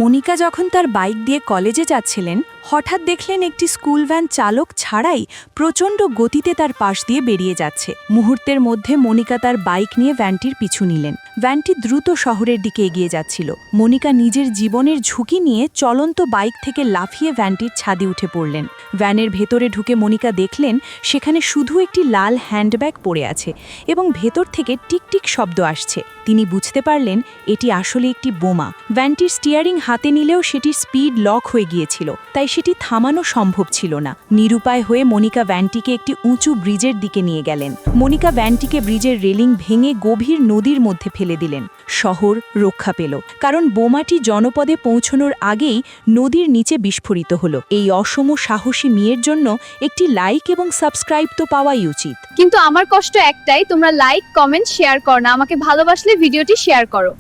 মনিকা যখন তার বাইক দিয়ে কলেজে যাচ্ছিলেন হঠাৎ দেখলেন একটি স্কুল ভ্যান চালক ছাড়াই প্রচণ্ড গতিতে তার পাশ দিয়ে বেরিয়ে যাচ্ছে। মুহূর্তের মধ্যে মনিকা তার বাইক নিয়ে ভ্যানটির পিছু নিলেন। ভ্যানটি দ্রুত শহরের দিকে এগিয়ে যাচ্ছিল। মনিকা নিজের জীবনের ঝুঁকি নিয়ে চলন্ত বাইক থেকে লাফিয়ে ভ্যানটির ছাদে উঠে পড়লেন। ভ্যানের ভেতরে ঢুকে মনিকা দেখলেন সেখানে শুধু একটি লাল হ্যান্ডব্যাগ পড়ে আছে এবং ভেতর থেকে টিকটিক শব্দ আসছে। তিনি বুঝতে পারলেন এটি আসলে একটি বোমা। ভ্যানটির স্টিয়ারিং হাতে নিলেও সেটির স্পিড লক হয়ে গিয়েছিল, তাই সেটি থামানো সম্ভব ছিল না। নিরুপায় হয়ে মনিকা ভ্যানটিকে একটি উঁচু ব্রিজের দিকে নিয়ে গেলেন। মনিকা ভ্যানটিকে ব্রিজের রেলিং ভেঙে গভীর নদীর মধ্যে ফেলে দিলেন। শহর রক্ষা পেল, কারণ বোমাটি জনপদে পৌঁছানোর আগেই নদীর নিচে বিস্ফোরিত হলো। এই অসম সাহসী মেয়ের জন্য একটি লাইক এবং সাবস্ক্রাইব তো পাওয়াই উচিত। কিন্তু আমার কষ্ট একটাই, তোমরা লাইক, কমেন্ট, শেয়ার করো না। আমাকে ভালোবাসলে ভিডিওটি শেয়ার করো।